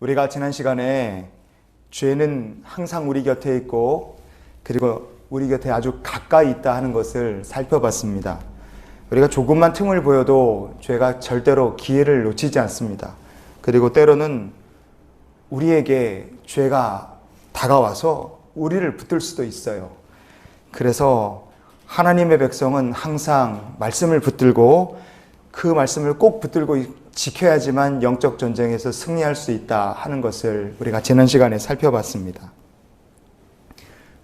우리가 지난 시간에 죄는 항상 우리 곁에 있고 그리고 우리 곁에 아주 가까이 있다 하는 것을 살펴봤습니다. 우리가 조금만 틈을 보여도 죄가 절대로 기회를 놓치지 않습니다. 그리고 때로는 우리에게 죄가 다가와서 우리를 붙들 수도 있어요. 그래서 하나님의 백성은 항상 말씀을 붙들고 그 말씀을 꼭 붙들고 지켜야지만 영적 전쟁에서 승리할 수 있다 하는 것을 우리가 지난 시간에 살펴봤습니다.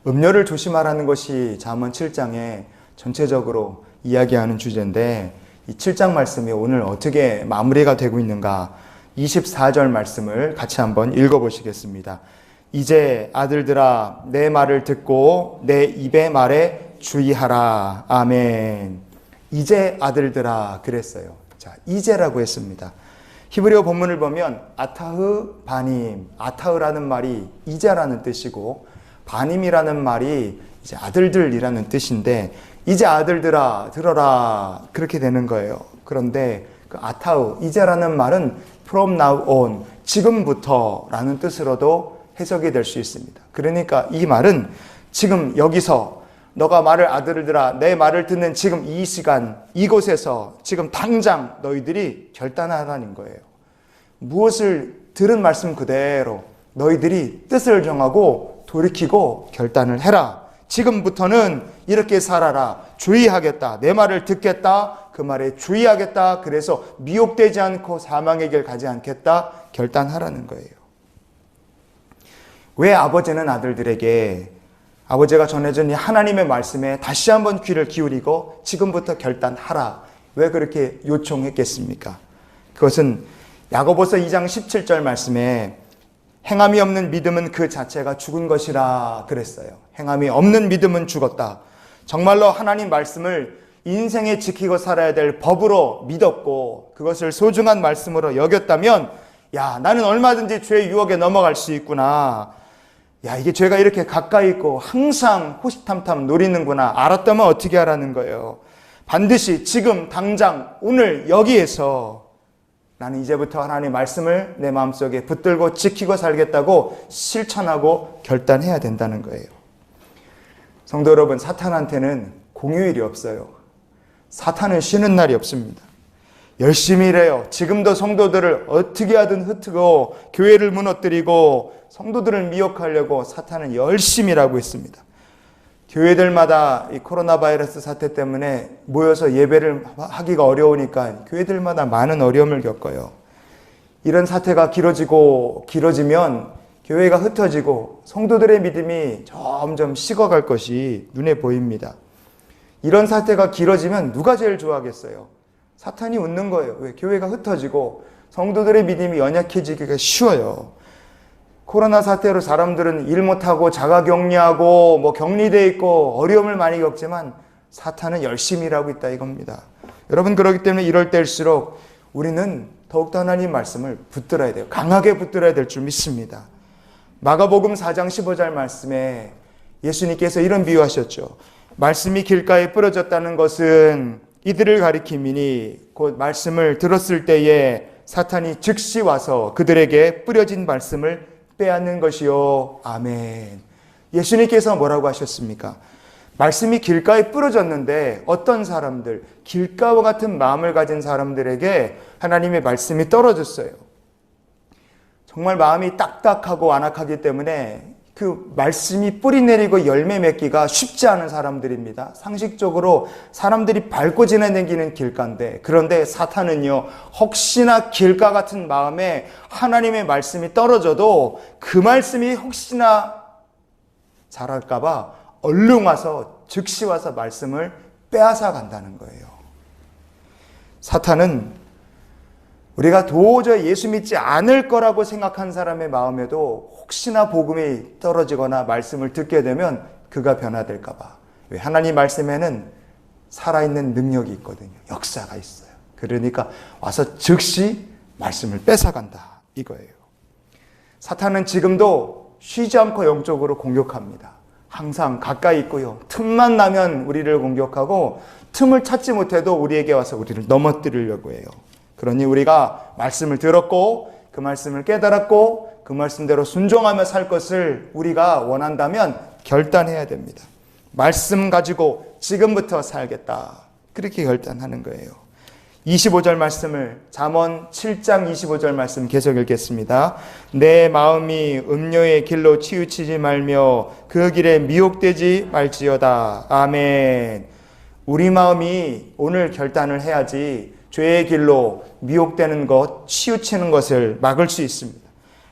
음료를 조심하라는 것이 잠언 7장에 전체적으로 이야기하는 주제인데 이 7장 말씀이 오늘 어떻게 마무리가 되고 있는가 24절 말씀을 같이 한번 읽어보시겠습니다. 이제 아들들아 내 말을 듣고 내 입의 말에 주의하라. 아멘. 이제 아들들아 그랬어요. 자, 이제라고 했습니다. 히브리어 본문을 보면 아타흐 바님, 아타흐라는 말이 이제라는 뜻이고 바님이라는 말이 이제 아들들이라는 뜻인데 이제 아들들아 들어라 그렇게 되는 거예요. 그런데 그 아타흐, 이제라는 말은 from now on, 지금부터라는 뜻으로도 해석이 될 수 있습니다. 그러니까 이 말은 지금 여기서 너가 말을 아들들아 내 말을 듣는 지금 이 시간 이곳에서 지금 당장 너희들이 결단하라는 거예요. 무엇을 들은 말씀 그대로 너희들이 뜻을 정하고 돌이키고 결단을 해라. 지금부터는 이렇게 살아라. 주의하겠다. 내 말을 듣겠다. 그 말에 주의하겠다. 그래서 미혹되지 않고 사망의 길 가지 않겠다. 결단하라는 거예요. 왜 아버지는 아들들에게 아버지가 전해준 이 하나님의 말씀에 다시 한번 귀를 기울이고 지금부터 결단하라. 왜 그렇게 요청했겠습니까? 그것은 야고보서 2장 17절 말씀에 행함이 없는 믿음은 그 자체가 죽은 것이라 그랬어요. 행함이 없는 믿음은 죽었다. 정말로 하나님 말씀을 인생에 지키고 살아야 될 법으로 믿었고 그것을 소중한 말씀으로 여겼다면 야, 나는 얼마든지 죄의 유혹에 넘어갈 수 있구나. 야, 이게 죄가 이렇게 가까이 있고 항상 호시탐탐 노리는구나. 알았다면 어떻게 하라는 거예요. 반드시 지금 당장 오늘 여기에서 나는 이제부터 하나님의 말씀을 내 마음속에 붙들고 지키고 살겠다고 실천하고 결단해야 된다는 거예요. 성도 여러분, 사탄한테는 공휴일이 없어요. 사탄은 쉬는 날이 없습니다. 열심히 일해요. 지금도 성도들을 어떻게 하든 흩트고 교회를 무너뜨리고 성도들을 미혹하려고 사탄은 열심히 일하고 있습니다. 교회들마다 이 코로나 바이러스 사태 때문에 모여서 예배를 하기가 어려우니까 교회들마다 많은 어려움을 겪어요. 이런 사태가 길어지면 교회가 흩어지고 성도들의 믿음이 점점 식어갈 것이 눈에 보입니다. 이런 사태가 길어지면 누가 제일 좋아하겠어요? 사탄이 웃는 거예요. 왜? 교회가 흩어지고 성도들의 믿음이 연약해지기가 쉬워요. 코로나 사태로 사람들은 일 못하고 자가격리하고 격리되어 있고 어려움을 많이 겪지만 사탄은 열심히 일하고 있다 이겁니다. 여러분, 그렇기 때문에 이럴 때일수록 우리는 더욱더 하나님 말씀을 붙들어야 돼요. 강하게 붙들어야 될 줄 믿습니다. 마가복음 4장 15절 말씀에 예수님께서 이런 비유하셨죠. 말씀이 길가에 뿌려졌다는 것은 이들을 가리킴이니 곧 말씀을 들었을 때에 사탄이 즉시 와서 그들에게 뿌려진 말씀을 빼앗는 것이요. 아멘. 예수님께서 뭐라고 하셨습니까? 말씀이 길가에 뿌려졌는데 어떤 사람들, 길가와 같은 마음을 가진 사람들에게 하나님의 말씀이 떨어졌어요. 정말 마음이 딱딱하고 완악하기 때문에 그 말씀이 뿌리 내리고 열매 맺기가 쉽지 않은 사람들입니다. 상식적으로 사람들이 밟고 지나다니는 길가인데, 그런데 사탄은요, 혹시나 길가 같은 마음에 하나님의 말씀이 떨어져도 그 말씀이 혹시나 자랄까봐 얼른 와서 즉시 와서 말씀을 빼앗아 간다는 거예요. 사탄은 우리가 도저히 예수 믿지 않을 거라고 생각한 사람의 마음에도 혹시나 복음이 떨어지거나 말씀을 듣게 되면 그가 변화될까 봐. 왜? 하나님 말씀에는 살아있는 능력이 있거든요. 역사가 있어요. 그러니까 와서 즉시 말씀을 뺏어간다 이거예요. 사탄은 지금도 쉬지 않고 영적으로 공격합니다. 항상 가까이 있고요. 틈만 나면 우리를 공격하고 틈을 찾지 못해도 우리에게 와서 우리를 넘어뜨리려고 해요. 그러니 우리가 말씀을 들었고 그 말씀을 깨달았고 그 말씀대로 순종하며 살 것을 우리가 원한다면 결단해야 됩니다. 말씀 가지고 지금부터 살겠다. 그렇게 결단하는 거예요. 25절 말씀을 잠언 7장 25절 말씀 계속 읽겠습니다. 내 마음이 음료의 길로 치우치지 말며 그 길에 미혹되지 말지어다. 아멘. 우리 마음이 오늘 결단을 해야지 죄의 길로 미혹되는 것, 치우치는 것을 막을 수 있습니다.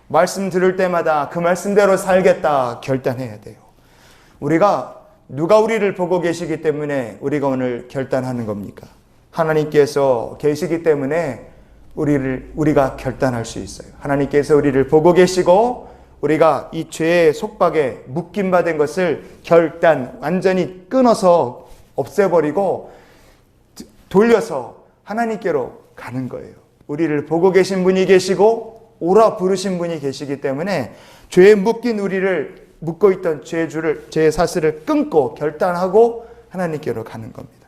말씀 들을 때마다 그 말씀대로 살겠다 결단해야 돼요. 누가 우리를 보고 계시기 때문에 우리가 오늘 결단하는 겁니까? 하나님께서 계시기 때문에 우리가 결단할 수 있어요. 하나님께서 우리를 보고 계시고 우리가 이 죄의 속박에 묶임받은 것을 완전히 끊어서 없애버리고 돌려서 하나님께로 가는 거예요. 우리를 보고 계신 분이 계시고 오라 부르신 분이 계시기 때문에 죄에 묶인 우리를 묶고 있던 죄의 사슬을 끊고 결단하고 하나님께로 가는 겁니다.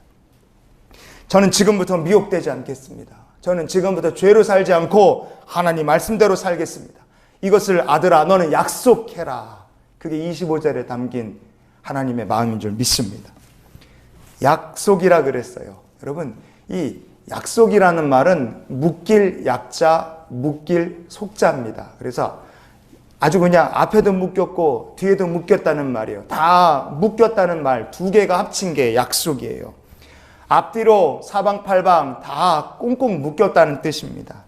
저는 지금부터 미혹되지 않겠습니다. 저는 지금부터 죄로 살지 않고 하나님 말씀대로 살겠습니다. 이것을 아들아 너는 약속해라. 그게 25절에 담긴 하나님의 마음인 줄 믿습니다. 약속이라 그랬어요. 여러분, 이 약속이라는 말은 묶일 약자, 묶일 속자입니다. 그래서 아주 그냥 앞에도 묶였고 뒤에도 묶였다는 말이에요. 다 묶였다는 말 두 개가 합친 게 약속이에요. 앞뒤로 사방팔방 다 꽁꽁 묶였다는 뜻입니다.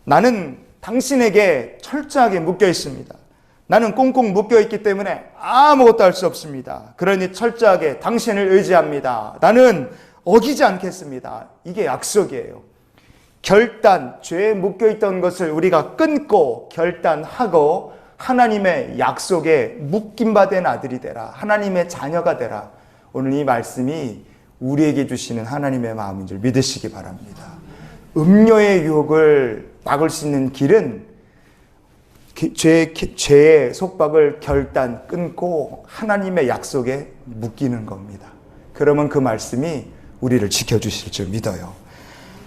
나는 당신에게 철저하게 묶여 있습니다. 나는 꽁꽁 묶여 있기 때문에 아무것도 할 수 없습니다. 그러니 철저하게 당신을 의지합니다. 나는 어기지 않겠습니다. 이게 약속이에요. 죄에 묶여있던 것을 우리가 끊고 결단하고 하나님의 약속에 묶임받은 아들이 되라. 하나님의 자녀가 되라. 오늘 이 말씀이 우리에게 주시는 하나님의 마음인 줄 믿으시기 바랍니다. 음료의 유혹을 막을 수 있는 길은 죄의 속박을 끊고 하나님의 약속에 묶이는 겁니다. 그러면 그 말씀이 우리를 지켜주실 줄 믿어요.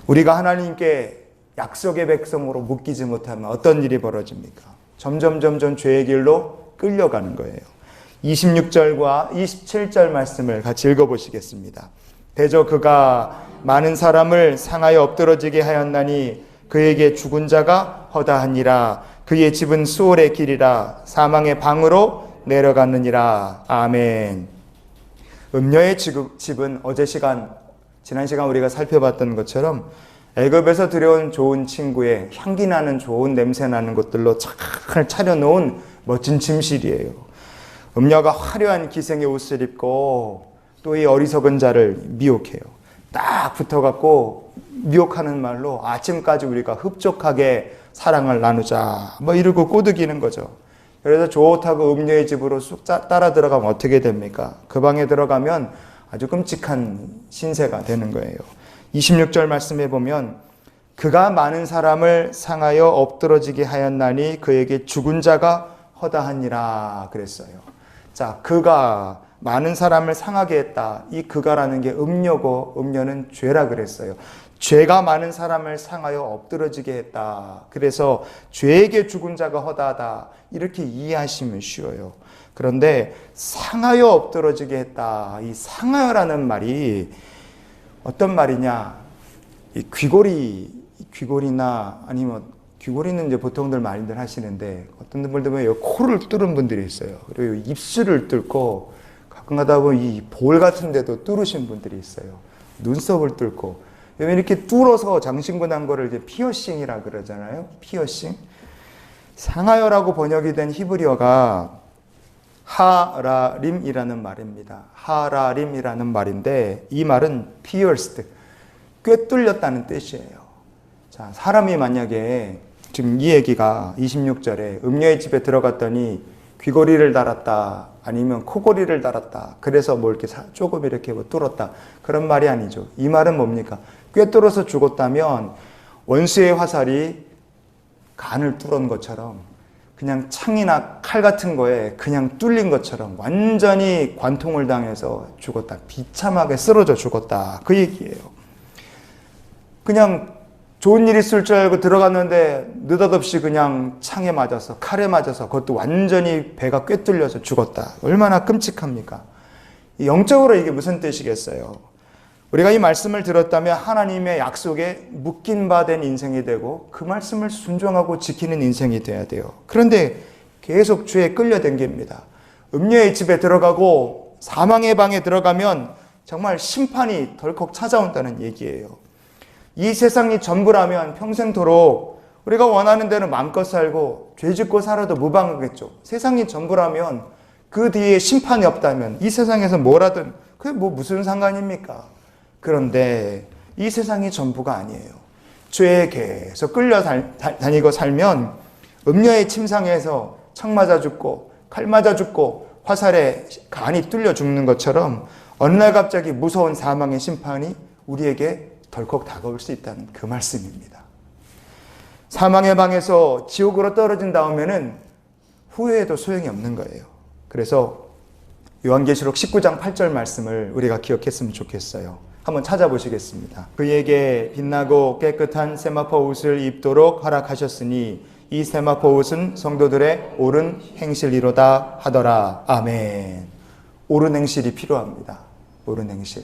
우리가 하나님께 약속의 백성으로 묶이지 못하면 어떤 일이 벌어집니까? 점점 죄의 길로 끌려가는 거예요. 26절과 27절 말씀을 같이 읽어보시겠습니다. 대저 그가 많은 사람을 상하여 엎드러지게 하였나니 그에게 죽은 자가 허다하니라. 그의 집은 수월의 길이라 사망의 방으로 내려갔느니라. 아멘. 음녀의 집은 지난 시간 우리가 살펴봤던 것처럼 애굽에서 들여온 좋은 친구의 향기 나는 좋은 냄새 나는 것들로 잘 차려놓은 멋진 침실이에요. 음녀가 화려한 기생의 옷을 입고 또 이 어리석은 자를 미혹해요. 딱 붙어갖고 미혹하는 말로 아침까지 우리가 흡족하게 사랑을 나누자 이러고 꼬드기는 거죠. 그래서 좋다고 음녀의 집으로 쑥 따라 들어가면 어떻게 됩니까? 그 방에 들어가면 아주 끔찍한 신세가 되는 거예요. 26절 말씀해 보면 그가 많은 사람을 상하여 엎드러지게 하였나니 그에게 죽은 자가 허다하니라 그랬어요. 자, 그가 많은 사람을 상하게 했다. 이 그가라는 게 음녀고 음녀는 죄라 그랬어요. 죄가 많은 사람을 상하여 엎드러지게 했다. 그래서 죄에게 죽은 자가 허다하다. 이렇게 이해하시면 쉬워요. 그런데 상하여 엎드러지게 했다. 이 상하여라는 말이 어떤 말이냐? 이 귀골이나 아니면 귀골이는 이제 보통들 많이들 하시는데 어떤 분들 보면 코를 뚫은 분들이 있어요. 그리고 입술을 뚫고 가끔 가다 보면 이 볼 같은 데도 뚫으신 분들이 있어요. 눈썹을 뚫고 이렇게 뚫어서 장신구 난 거를 이제 피어싱이라 그러잖아요. 피어싱. 상하여라고 번역이 된 히브리어가 하라림이라는 말입니다. 하라림이라는 말인데 이 말은 pierced, 꿰뚫렸다는 뜻이에요. 자, 사람이 만약에 지금 이 얘기가 26절에 음녀의 집에 들어갔더니 귀걸이를 달았다 아니면 코걸이를 달았다 그래서 이렇게 조금 이렇게 뚫었다 그런 말이 아니죠. 이 말은 뭡니까? 꿰뚫어서 죽었다면 원수의 화살이 간을 뚫은 것처럼 그냥 창이나 칼 같은 거에 그냥 뚫린 것처럼 완전히 관통을 당해서 죽었다. 비참하게 쓰러져 죽었다. 그 얘기예요. 그냥 좋은 일 있을 줄 알고 들어갔는데 느닷없이 그냥 창에 맞아서, 칼에 맞아서, 그것도 완전히 배가 꿰뚫려서 죽었다. 얼마나 끔찍합니까? 영적으로 이게 무슨 뜻이겠어요? 우리가 이 말씀을 들었다면 하나님의 약속에 묶인 바 된 인생이 되고 그 말씀을 순종하고 지키는 인생이 돼야 돼요. 그런데 계속 죄에 끌려댕깁니다. 음녀의 집에 들어가고 사망의 방에 들어가면 정말 심판이 덜컥 찾아온다는 얘기예요. 이 세상이 전부라면 평생토록 우리가 원하는 대로 마음껏 살고 죄 짓고 살아도 무방하겠죠. 세상이 전부라면 그 뒤에 심판이 없다면 이 세상에서 뭐라든 그게 뭐 무슨 상관입니까? 그런데 이 세상이 전부가 아니에요. 죄에 계속 끌려다니고 살면 음녀의 침상에서 창 맞아 죽고 칼 맞아 죽고 화살에 간이 뚫려 죽는 것처럼 어느 날 갑자기 무서운 사망의 심판이 우리에게 덜컥 다가올 수 있다는 그 말씀입니다. 사망의 방에서 지옥으로 떨어진 다음에는 후회해도 소용이 없는 거예요. 그래서 요한계시록 19장 8절 말씀을 우리가 기억했으면 좋겠어요. 한번 찾아보시겠습니다. 그에게 빛나고 깨끗한 세마포 옷을 입도록 허락하셨으니 이 세마포 옷은 성도들의 옳은 행실이로다 하더라. 아멘. 옳은 행실이 필요합니다. 옳은 행실.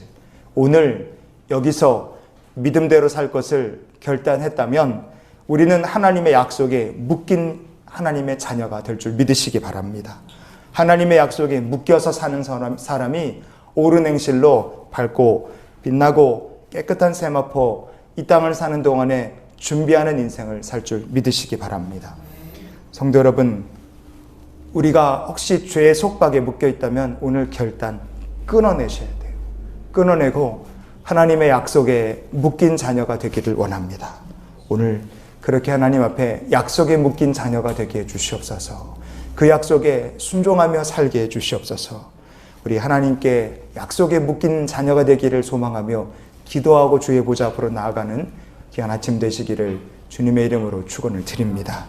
오늘 여기서 믿음대로 살 것을 결단했다면 우리는 하나님의 약속에 묶인 하나님의 자녀가 될 줄 믿으시기 바랍니다. 하나님의 약속에 묶여서 사는 사람이 옳은 행실로 밝고 빛나고 깨끗한 세마포 이 땅을 사는 동안에 준비하는 인생을 살 줄 믿으시기 바랍니다. 성도 여러분, 우리가 혹시 죄의 속박에 묶여 있다면 오늘 결단 끊어내셔야 돼요. 끊어내고 하나님의 약속에 묶인 자녀가 되기를 원합니다. 오늘 그렇게 하나님 앞에 약속에 묶인 자녀가 되게 해주시옵소서. 그 약속에 순종하며 살게 해주시옵소서. 우리 하나님께 약속에 묶인 자녀가 되기를 소망하며 기도하고 주의 보좌 앞으로 나아가는 귀한 아침 되시기를 주님의 이름으로 축원을 드립니다.